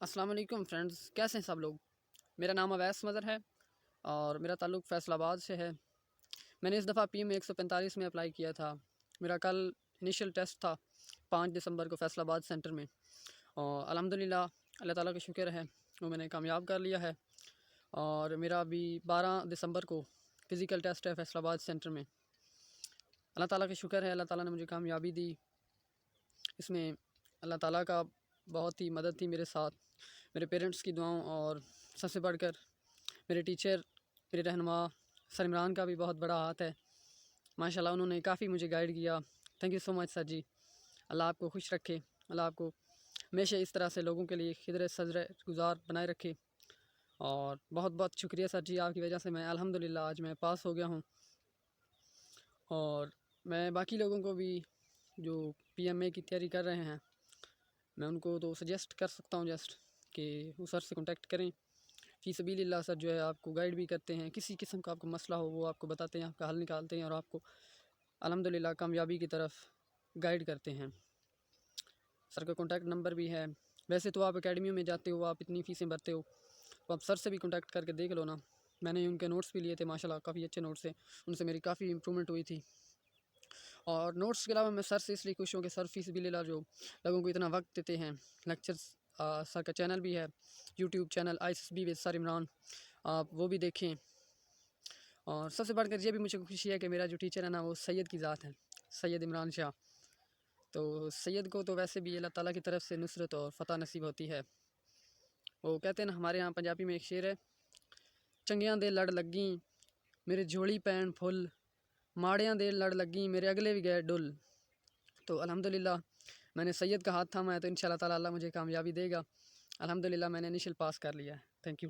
السلام علیکم فرینڈز، کیسے ہیں سب لوگ؟ میرا نام اویس مظہر ہے اور میرا تعلق فیصل آباد سے ہے۔ میں نے اس دفعہ پی ایم 145 میں اپلائی کیا تھا۔ میرا کل انیشیل ٹیسٹ تھا 5 دسمبر کو فیصل آباد سینٹر میں، اور الحمدللہ اللہ تعالیٰ کا شکر ہے وہ میں نے کامیاب کر لیا ہے۔ اور میرا ابھی 12 دسمبر کو فزیکل ٹیسٹ ہے فیصل آباد سینٹر میں۔ اللہ تعالیٰ کا شکر ہے، اللہ تعالیٰ نے مجھے کامیابی دی۔ اس میں اللہ تعالیٰ کا بہت ہی مدد تھی میرے ساتھ، میرے پیرنٹس کی دعاؤں، اور سب سے بڑھ کر میرے ٹیچر، میرے رہنما سر عمران کا بھی بہت بڑا ہاتھ ہے۔ ماشاءاللہ انہوں نے کافی مجھے گائیڈ کیا۔ تھینک یو سو مچ سر جی۔ اللہ آپ کو خوش رکھے، اللہ آپ کو ہمیشہ اس طرح سے لوگوں کے لیے خدر صدر گزار بنائے رکھے۔ اور بہت بہت شکریہ سر جی، آپ کی وجہ سے میں الحمدللہ آج میں پاس ہو گیا ہوں۔ اور میں باقی لوگوں کو بھی جو پی ایم اے کی تیاری کر رہے ہیں، میں ان کو تو سجیسٹ کر سکتا ہوں جسٹ کہ وہ سر سے کنٹیکٹ کریں۔ فی سبیل اللہ سر جو ہے آپ کو گائیڈ بھی کرتے ہیں، کسی قسم کا آپ کو مسئلہ ہو وہ آپ کو بتاتے ہیں، آپ کا حل نکالتے ہیں اور آپ کو الحمدللہ کامیابی کی طرف گائیڈ کرتے ہیں۔ سر کا کانٹیکٹ نمبر بھی ہے۔ ویسے تو آپ اکیڈمیوں میں جاتے ہو، آپ اتنی فیسیں بھرتے ہو، تو آپ سر سے بھی کانٹیکٹ کر کے دیکھ لو نا۔ میں نے ان کے نوٹس بھی لیے تھے، ماشاءاللہ کافی اچھے نوٹس ہیں، ان سے میری کافی امپرومنٹ ہوئی تھی۔ اور نوٹس کے علاوہ میں سر سے اس لیے خوش ہوں کہ سر فی سبیل اللہ جو لوگوں کو اتنا وقت دیتے ہیں۔ لیکچرز سر کا چینل بھی ہے، یوٹیوب چینل ISSB with سر عمران، آپ وہ بھی دیکھیں۔ اور سب سے بڑھ کر یہ بھی مجھے خوشی ہے کہ میرا جو ٹیچر ہے نا وہ سید کی ذات ہے، سید عمران شاہ۔ تو سید کو تو ویسے بھی اللہ تعالیٰ کی طرف سے نصرت اور فتح نصیب ہوتی ہے۔ وہ کہتے ہیں نا، ہمارے ہاں پنجابی میں ایک شعر ہے، چنگیاں دے لڑ لگیں میرے جھولی پین پھل، ماڑیاں دے لڑ لگیں میرے اگلے بھی گئے ڈل۔ تو الحمدللہ میں نے سید کا ہاتھ تھاما ہے، تو انشاءاللہ تعالیٰ اللہ مجھے کامیابی دے گا۔ الحمدللہ میں نے انیشل پاس کر لیا ہے۔ Thank you.